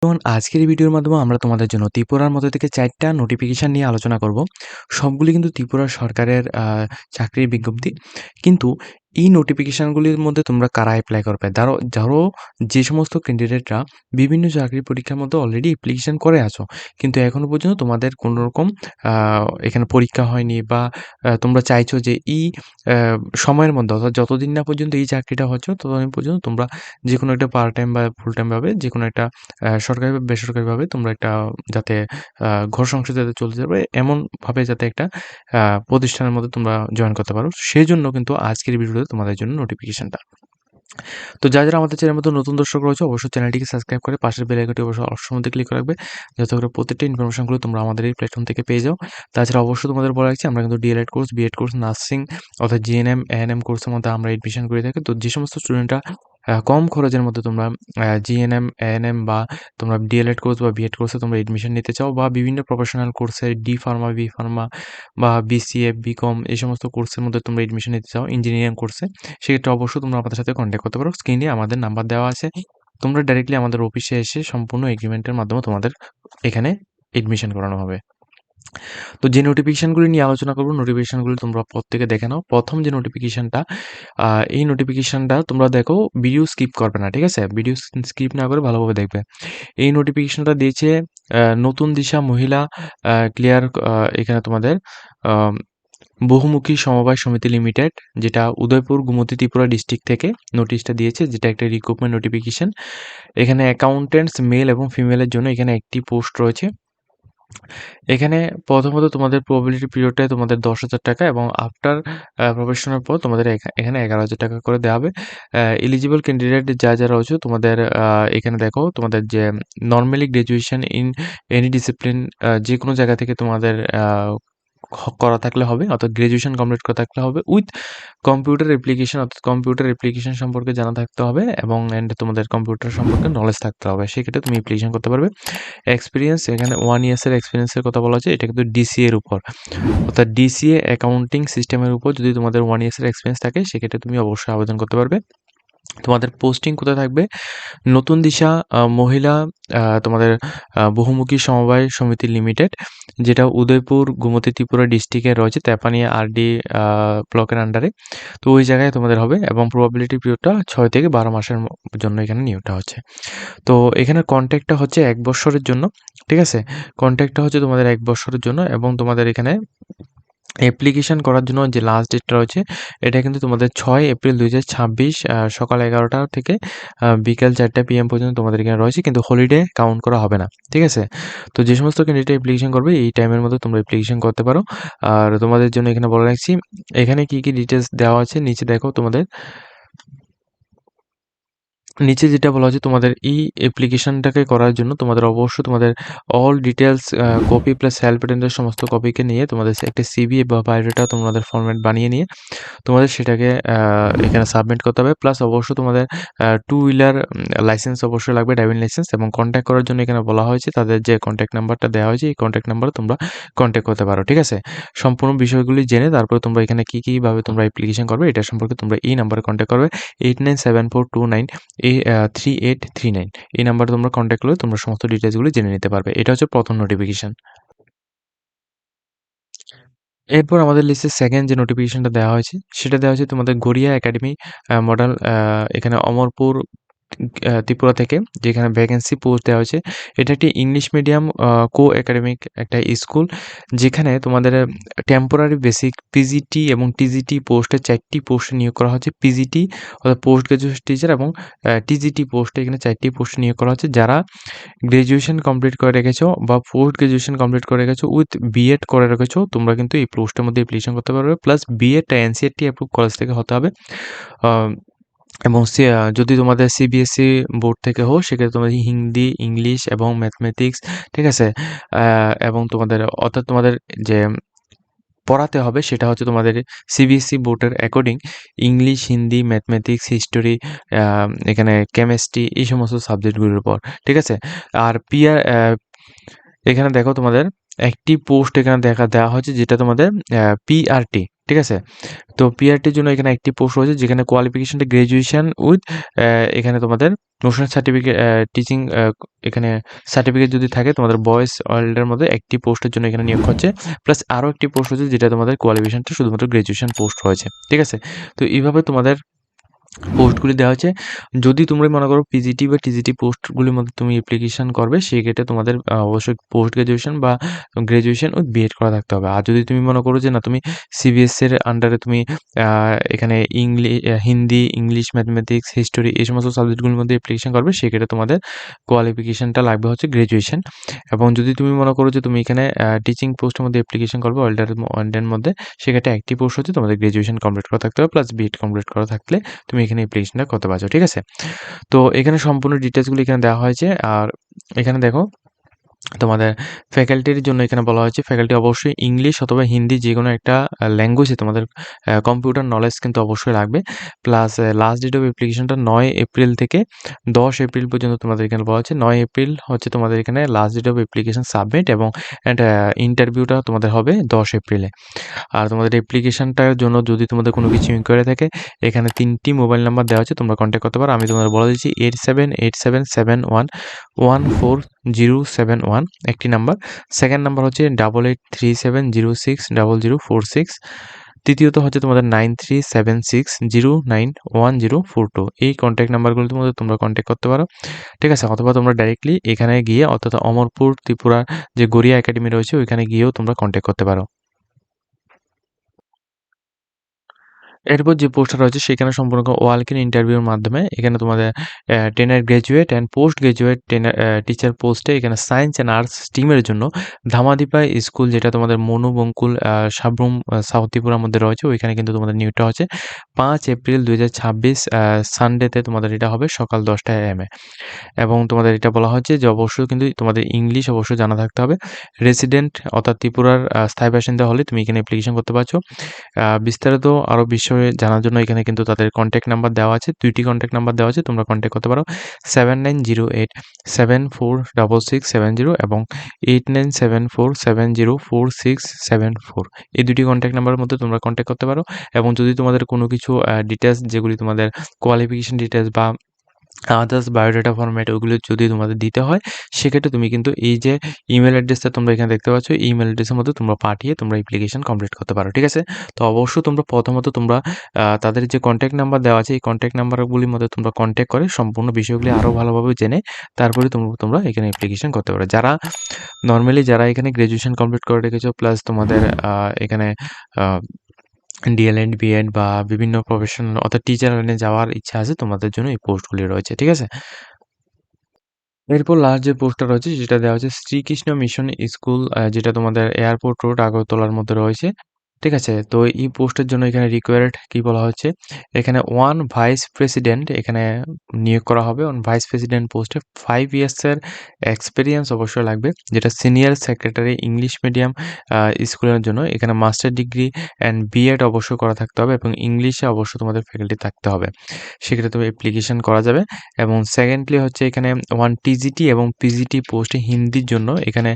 যেমন আজকের এই ভিডিওর মাধ্যমে আমরা তোমাদের জন্য ত্রিপুরার মধ্যে থেকে ৪ টা নোটিফিকেশন নিয়ে আলোচনা করব। সবগুলি কিন্তু ত্রিপুরা সরকারের চাকরির বিজ্ঞপ্তি। কিন্তু এই নোটিফিকেশনগুলির মধ্যে তোমরা কারা এপ্লাই করবে? ধরো যে সমস্ত ক্যান্ডিডেটরা বিভিন্ন চাকরির পরীক্ষার মধ্যে অলরেডি অ্যাপ্লিকেশন করে আছো। কিন্তু এখনো পর্যন্ত তোমাদের কোনরকম আ এখানে পরীক্ষা হয়নি বা তোমরা চাইছো যে এই আ সময়ের মধ্যে অর্থাৎ যতদিন না পর্যন্ত এই চাকরিটা হচ্ছে ততদিন পর্যন্ত তোমরা যেকোনো একটা পার্ট টাইম বা ফুল টাইম ভাবে যেকোনো একটা সরকারি বা বেসরকারিভাবে তোমরা একটা যাতে ঘর সংসার যাতে চলতে যাবে এমনভাবে যাতে একটা আ প্রতিষ্ঠানের মধ্যে তোমরা জয়েন করতে পারো। সেজন্য কিন্তু আজকের ভিডিওতে তোমাদের জন্য নোটিফিকেশনটা। তো যারা আমাদের চ্যানেলের মধ্যে নতুন দর্শক রয়েছে অবশ্যই চ্যানেলটিকে সাবস্ক্রাইব করে পাশের বেল আইকনটি অবশ্যই অবশ্যই মধ্যে ক্লিক করে রাখবে। যাতে করে প্রত্যেকটা ইনফরমেশনগুলো তোমরা আমাদের এই প্ল্যাটফর্ম থেকে পেয়ে যাও। তাছাড়া অবশ্যই তোমাদের বলে রাখছি আমরা কিন্তু DElEd course, BEd course, nursing অর্থাৎ জিএনএম, এএনএম কোর্সের মধ্যে আমরা এডমিশন করে থাকি। তো যে সমস্ত স্টুডেন্টরা কম খরচের মধ্যে তোমরা জিএনএম, এএনএম বা তোমরা ডিএলএড কোর্স বা বিএড কোর্সে তোমরা এডমিশন নিতে চাও বা বিভিন্ন প্রফেশনাল কোর্সে ডি ফার্মা, বি ফার্মা বা বিসিএ, বিকম এই সমস্ত কোর্সের মধ্যে তোমরা এডমিশন নিতে চাও ইঞ্জিনিয়ারিং কোর্সে, সেক্ষেত্রে অবশ্যই তোমরা আমাদের সাথে কন্ট্যাক্ট করতে পারো। স্ক্রিনে আমাদের নাম্বার দেওয়া আছে। তোমরা ডাইরেক্টলি আমাদের অফিসে এসে সম্পূর্ণ এগ্রিমেন্টের মাধ্যমে তোমাদের এখানে এডমিশন করানো হবে। তো যে নোটিফিকেশনগুলি নিয়ে আলোচনা করব, নোটিফিকেশনগুলি তোমরা প্রত্যেকে দেখে নাও। প্রথম যে নোটিফিকেশনটা, এই নোটিফিকেশনটা তোমরা দেখো, ভিডিও স্কিপ করবে না, ঠিক আছে? ভিডিও স্কিপ না করে ভালোভাবে দেখবে। এই নোটিফিকেশনটা দিয়েছে নতুন দিশা মহিলা ক্লিয়ার, এখানে তোমাদের আ বহুমুখী সমবায় সমিতি লিমিটেড, যেটা উদয়পুর গোমতী ত্রিপুরা ডিস্ট্রিক্ট থেকে নোটিশটা দিয়েছে, যেটা একটা রিক্রুটমেন্ট নোটিফিকেশন। এখানে অ্যাকাউন্ট্যান্টস মেল এবং ফিমেলের জন্য এখানে একটি পোস্ট রয়েছে। এখানে প্রথমত তোমাদের প্রবাবিলিটি পিরিয়ডটায় তোমাদের ১০,০০০ টাকা এবং আফটার প্রবেশনের পর তোমাদের এখানে ১১,০০০ টাকা করে দেওয়া হবে। এলিজিবল ক্যান্ডিডেট যারা রয়েছে তোমাদের এখানে দেখো, তোমাদের যে normally graduation in any discipline, যেকোনো জায়গা থেকে তোমাদের করা থাকলে হবে, অর্থাৎ গ্র্যাজুয়েশন কমপ্লিট করা থাকলে হবে উইথ কম্পিউটার অ্যাপ্লিকেশন, অর্থাৎ কম্পিউটার অ্যাপ্লিকেশন সম্পর্কে জানা থাকতে হবে এবং তোমাদের কম্পিউটার সম্পর্কে নলেজ থাকতে হবে। সেক্ষেত্রে তুমি অ্যাপ্লিকেশন করতে পারবে। এক্সপেরিয়েন্স, এখানে 1 ইয়ার্সের এক্সপেরিয়েন্সের কথা বলা হয়েছে। এটা কিন্তু ডিসিএ এর উপর, অর্থাৎ ডিসিএ অ্যাকাউন্টিং সিস্টেমের উপর যদি তোমাদের 1 ইয়ার্সের এক্সপেরিয়েন্স থাকে সেক্ষেত্রে তুমি অবশ্যই আবেদন করতে পারবে। তোমাদের পোস্টিং কোথায় থাকবে? নতুন দিশা মহিলা তোমাদের বহুমুখী সমবায় সমিতি লিমিটেড, যেটা উদয়পুর গোমতী ত্রিপুরা ডিস্ট্রিক্টে রয়েছে, তেপানিয়া আরডি ব্লকের আন্ডারে। তো ওই জায়গায় তোমাদের হবে এবং প্রবাবিলিটি পিরিয়ডটা ৬ থেকে ১২ মাসের জন্য এখানে নিয়োগটা হচ্ছে। তো এখানে কন্ট্রাক্টটা হচ্ছে ১ বৎসরের জন্য, ঠিক আছে? কন্ট্রাক্টটা হচ্ছে তোমাদের ১ বৎসরের জন্য এবং তোমাদের এখানে অ্যাপ্লিকেশন করার জন্য যে লাস্ট ডেটটা রয়েছে এটা কিন্তু তোমাদের ৬ এপ্রিল ২০২৬ সকাল ১১টা থেকে বিকাল ৪টা PM পর্যন্ত তোমাদের এখানে রয়েছে, কিন্তু হলিডে কাউন্ট করা হবে না, ঠিক আছে? তো যে সমস্ত ক্যান্ডিডেট অ্যাপ্লিকেশন করবে এই টাইমের মধ্যে তোমরা অ্যাপ্লিকেশন করতে পারো। আর তোমাদের জন্য এখানে বলে রাখছি, এখানে কি ডিটেইলস দেওয়া আছে নিচে দেখো তোমাদের। নিচে যেটা বলা হয়েছে, তোমাদের এই অ্যাপ্লিকেশনটাকে করার জন্য তোমাদের অবশ্যই তোমাদের all details copy plus self attendance সমস্ত কপিকে নিয়ে তোমাদের একটা সিভি বা বায়োডাটা তোমাদের ফরম্যাট বানিয়ে নিয়ে তোমাদের সেটাকে এখানে সাবমিট করতে হবে। প্লাস অবশ্যই তোমাদের টু হুইলার লাইসেন্স অবশ্যই লাগবে, ড্রাইভিং লাইসেন্স, এবং কন্ট্যাক্ট করার জন্য এখানে বলা হয়েছে তাদের যে কন্ট্যাক্ট নাম্বারটা দেওয়া হয়েছে এই কন্ট্যাক্ট নাম্বারে তোমরা কন্ট্যাক্ট করতে পারো, ঠিক আছে? সম্পূর্ণ বিষয়গুলি জেনে তারপরে তোমরা এখানে কীভাবে তোমরা অ্যাপ্লিকেশন করবে এটা সম্পর্কে তোমরা এই নাম্বারে কন্ট্যাক্ট করবে 897429 3839। এই নাম্বারে তোমরা কন্ট্যাক্ট করলে তোমরা সমস্ত ডিটেইলসগুলো জেনে নিতে পারবে। এটা হচ্ছে প্রথম নোটিফিকেশন। এরপর আমাদের লিস্টে সেকেন্ড যে নোটিফিকেশনটা দেওয়া হয়েছে সেটা দেওয়া হয়েছে তোমাদের গড়িয়া একাডেমি মডেল, এখানে অমরপুর ত্রিপুরা থেকে, যেখানে ভ্যাকেন্সি পোস্ট দেওয়া হয়েছে। এটা একটি ইংলিশ মিডিয়াম কো একাডেমিক একটা স্কুল, যেখানে তোমাদের টেম্পোরারি বেসিক পিজিটি এবং টিজিটি পোস্টে 4টি পোস্টে নিয়োগ করা হচ্ছে। পিজিটি অর্থাৎ পোস্ট গ্রাজুয়েট টিচার এবং টিজিটি পোস্টে এখানে 4টি পোস্টে নিয়োগ করা হচ্ছে। যারা গ্র্যাজুয়েশন কমপ্লিট করে রেখেছো বা পোস্ট গ্র্যাজুয়েশন কমপ্লিট করে রেখেছো উইথ বিএড করে রেখেছো তোমরা কিন্তু এই পোস্টের মধ্যে অ্যাপ্লিকেশন করতে পারবে। প্লাস বিএডটা এনসিইআরটি অ্যাপ্রুভ কলেজ থেকে হতে হবে। আ এবং যদি তোমাদের সিবিএসই বোর্ড থেকে হও সেক্ষেত্রে তোমাদের হিন্দি, ইংলিশ এবং ম্যাথমেটিক্স, ঠিক আছে? আ এবং তোমাদের অর্থাৎ তোমাদের যে পড়াতে হবে সেটা হচ্ছে তোমাদের সিবিএসই বোর্ডের according English, Hindi, mathematics, history, uh এখানে কেমিস্ট্রি এই সমস্ত সাবজেক্টগুলোর উপর, ঠিক আছে? আর এখানে দেখো তোমাদের একটি পোস্ট এখানে দেওয়া হয়েছে যেটা তোমাদের পিআরটি, ঠিক আছে? তো পিআরটির জন্য এখানে একটি পোস্ট রয়েছে যেখানে কোয়ালিফিকেশনটা গ্র্যাজুয়েশন উইথ এখানে তোমাদের নোশন সার্টিফিকেট টিচিং এখানে সার্টিফিকেট যদি থাকে তোমাদের বয়েজ ওয়ার্ল্ডের মধ্যে একটি পোস্টের জন্য এখানে নিয়োগ হচ্ছে। প্লাস আরও একটি পোস্ট রয়েছে যেটা তোমাদের কোয়ালিফিকেশনটা শুধুমাত্র গ্র্যাজুয়েশন পোস্ট রয়েছে। ঠিক আছে? তো এইভাবে তোমাদের পোস্টগুলি দেওয়া হচ্ছে। যদি তোমরা মনে করো পিজিটি বা টিজিটি পোস্টগুলির মধ্যে তুমি অ্যাপ্লিকেশন করবে, সেক্ষেত্রে তোমাদের অবশ্যই পোস্ট গ্র্যাজুয়েশন বা গ্র্যাজুয়েশন উইথ বিএড করা থাকতে হবে। আর যদি তুমি মনে করো যে না তুমি সিবিএসসি এর আন্ডারে তুমি এখানে হিন্দি, ইংলিশ, ম্যাথমেটিক্স, হিস্টোরি এই সমস্ত সাবজেক্টগুলির মধ্যে অ্যাপ্লিকেশন করবে, সেক্ষেত্রে তোমাদের কোয়ালিফিকেশনটা লাগবে হচ্ছে গ্র্যাজুয়েশন। এবং যদি তুমি মনে করো যে তুমি এখানে টিচিং পোস্টের মধ্যে অ্যাপ্লিকেশন করবে ওয়ার্ল্ডের মধ্যে, সেক্ষেত্রে একটি পোস্ট হচ্ছে তোমাদের গ্র্যাজুয়েশন কমপ্লিট করা থাকতে হবে প্লাস বিএড কমপ্লিট করা থাকলে তুমি এখানে অ্যাপ্লিকেশনটা করতে পারছো। ঠিক আছে? তো এখানে সম্পূর্ণ ডিটেইলসগুলো এখানে দেওয়া হয়েছে। আর এখানে দেখো তোমাদের ফ্যাকাল্টির জন্য এখানে বলা হয়েছে ফ্যাকাল্টি অবশ্যই ইংলিশ অথবা হিন্দি যেকোনো একটা ল্যাঙ্গুয়েজে তোমাদের কম্পিউটার নলেজ কিন্তু অবশ্যই লাগবে। প্লাস লাস্ট ডেট অফ অ্যাপ্লিকেশনটা 9 এপ্রিল থেকে 10 এপ্রিল পর্যন্ত তোমাদের এখানে বলা হচ্ছে। 9 এপ্রিল হচ্ছে তোমাদের এখানে last date of application submit এবং ইন্টারভিউটা তোমাদের হবে 10 এপ্রিলে। আর তোমাদের অ্যাপ্লিকেশনটার জন্য যদি তোমাদের কোনো কিছু ইনকোয়ারি থাকে, এখানে 3টি মোবাইল নাম্বার দেওয়া আছে, তোমরা কন্ট্যাক্ট করতে পারো। আমি তোমাদের বলে দিচ্ছি 8787711071 একটি নাম্বার। সেকেন্ড নাম্বার হচ্ছে 8837060046। তৃতীয়ত হচ্ছে তোমাদের 9376091042। এই কন্ট্যাক্ট নাম্বারগুলোর মধ্যে তোমরা কন্ট্যাক্ট করতে পারো। ঠিক আছে? অথবা তোমরা ডাইরেক্টলি এখানে গিয়ে অর্থাৎ অমরপুর ত্রিপুরা যে গড়িয়া একাডেমি রয়েছে ওইখানে গিয়েও তোমরা কন্ট্যাক্ট করতে পারো। এরপর যে পোস্টটা রয়েছে সেখানে সম্পূর্ণ ওয়াক ইন ইন্টারভিউর মাধ্যমে এখানে তোমাদের টেনের graduate and post graduate teacher পোস্টে এখানে সায়েন্স অ্যান্ড আর্টস স্ট্রিমের জন্য ধামাদিপা স্কুল যেটা তোমাদের মনুবঙ্কুল সাবরুম সাউথ ত্রিপুরার মধ্যে রয়েছে, ওইখানে কিন্তু তোমাদের নিয়োগটা হচ্ছে 5 এপ্রিল 2026 সানডেতে তোমাদের এটা হবে সকাল 10টা AM এবং তোমাদের এটা বলা হচ্ছে যে অবশ্যই কিন্তু তোমাদের ইংলিশ অবশ্যই জানা থাকতে হবে। রেসিডেন্ট অর্থাৎ ত্রিপুরার স্থায়ী বাসিন্দা হলে তুমি এখানে অ্যাপ্লিকেশন করতে পারছো। বিস্তারিত আরও বিষয়ে জানার জন্য এখানে কিন্তু তাদের কন্ট্যাক্ট নাম্বার দেওয়া আছে। 2টি কন্ট্যাক্ট নাম্বার দেওয়া আছে, তোমরা কন্ট্যাক্ট করতে পারো 7908746670 এবং 8974704674। এই 2টি কন্ট্যাক্ট নাম্বারের মধ্যে তোমরা কন্ট্যাক্ট করতে পারো। এবং যদি তোমাদের কোনো কিছু ডিটেইলস যেগুলি তোমাদের কোয়ালিফিকেশন ডিটেইলস বা আদার্স বায়োডাটা ফরম্যাট ওগুলো যদি তোমাদের দিতে হয়, সেক্ষেত্রে তুমি কিন্তু এই যে ইমেল অ্যাড্রেসটা তোমরা এখানে দেখতে পাচ্ছ, ইমেল অ্যাড্রেসের মধ্যে তোমরা পাঠিয়ে তোমরা অ্যাপ্লিকেশন কমপ্লিট করতে পারো। ঠিক আছে? তো অবশ্যই তোমরা প্রথমত তোমরা তাদের যে কন্ট্যাক্ট নাম্বার দেওয়া আছে এই কন্ট্যাক্ট নাম্বারগুলির মধ্যে তোমরা কন্ট্যাক্ট করে সম্পূর্ণ বিষয়গুলি আরও ভালোভাবে জেনে তারপরে তোমরা এখানে অ্যাপ্লিকেশন করতে পারো। যারা এখানে গ্র্যাজুয়েশন কমপ্লিট করে রেখেছো প্লাস তোমাদের এখানে আ ডিএলএড, বিএড বা বিভিন্ন প্রফেশনাল অর্থাৎ টিচার লাইনে যাওয়ার ইচ্ছা আছে তোমাদের জন্য এই পোস্টগুলি রয়েছে। ঠিক আছে? এরপর লাস্ট যে পোস্টটা রয়েছে যেটা দেওয়া হচ্ছে শ্রীকৃষ্ণ মিশন স্কুল যেটা তোমাদের এয়ারপোর্ট রোড আগরতলার মধ্যে রয়েছে। ঠিক আছে? তো এই পোস্টের জন্য এখানে রিকোয়ার্ড কি বলা হচ্ছে, এখানে 1 ভাইস প্রেসিডেন্ট এখানে নিয়োগ করা হবে। ভাইস প্রেসিডেন্ট পোস্টে 5 ইয়ার্সের এক্সপেরিয়েন্স অবশ্যই লাগবে। যেটা সিনিয়র সেক্রেটারি ইংলিশ মিডিয়াম স্কুলের জন্য এখানে মাস্টার ডিগ্রি অ্যান্ড বিএড অবশ্যই করা থাকতে হবে এবং ইংলিশে অবশ্যই তোমাদের ফ্যাকাল্টি থাকতে হবে। সেক্ষেত্রে তুমি অ্যাপ্লিকেশন করা যাবে। এবং সেকেন্ডলি হচ্ছে এখানে 1 টিজিটি এবং পিজিটি পোস্টে হিন্দির জন্য এখানে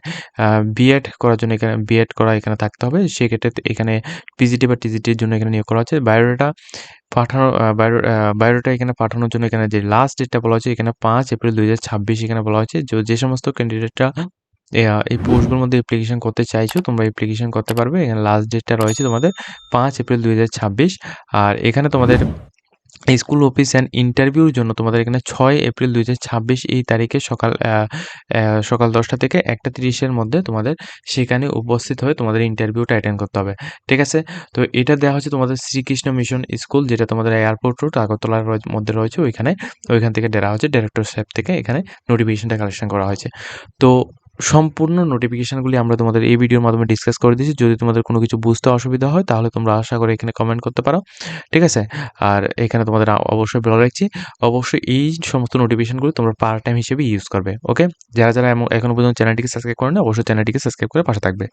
বিএড করার জন্য এখানে বিএড করা এখানে থাকতে হবে। সেক্ষেত্রে এখানে পিজিটি বা টিজিটির জন্য এখানে নিয়োগ করা হচ্ছে। বায়োডাটা পাঠানো বায়োডাটা এখানে পাঠানোর জন্য এখানে যে লাস্ট ডেটটা বলা হয়েছে এখানে 5 এপ্রিল 2026 এখানে বলা হয়েছে। যে সমস্ত ক্যান্ডিডেটরা এই পোস্টগুলোর মধ্যে অ্যাপ্লিকেশন করতে চাইছো তোমরা অ্যাপ্লিকেশন করতে পারবে। এখানে লাস্ট ডেটটা রয়েছে তোমাদের 5 এপ্রিল 2026। আর এখানে তোমাদের স্কুল অফিস অ্যান্ড ইন্টারভিউর জন্য তোমাদের এখানে 6 এপ্রিল 2026 এই তারিখে সকাল 10টা থেকে 1টা 30 এর মধ্যে তোমাদের সেখানে উপস্থিত হয়ে তোমাদের ইন্টারভিউটা অ্যাটেন্ড করতে হবে। ঠিক আছে? তো এটা দেওয়া হচ্ছে তোমাদের শ্রীকৃষ্ণ মিশন স্কুল যেটা তোমাদের এয়ারপোর্ট রোড আগরতলার মধ্যে রয়েছে ওইখান থেকে দেওয়া হচ্ছে ডিরেক্টর সাহেব থেকে এখানে নোটিফিকেশনটা কালেকশন করা হয়েছে। তো সম্পূর্ণ নোটিফিকেশনগুলি আমরা তোমাদের এই ভিডিওর মাধ্যমে ডিসকাস করে দিয়েছি। যদি তোমাদের কোনো কিছু বুঝতে অসুবিধা হয় তাহলে তোমরা আশা করি এখানে কমেন্ট করতে পারো। ঠিক আছে? আর এখানে তোমাদের অবশ্যই বলে রাখছি, অবশ্যই এই সমস্ত নোটিফিকেশনগুলো তোমরা পার্ট টাইম হিসেবে ইউজ করবে। ওকে? যারা এখনো পর্যন্ত চ্যানেলটিকে সাবস্ক্রাইব করেনি অবশ্যই চ্যানেলটিকে সাবস্ক্রাইব করে পাশে থাকবে।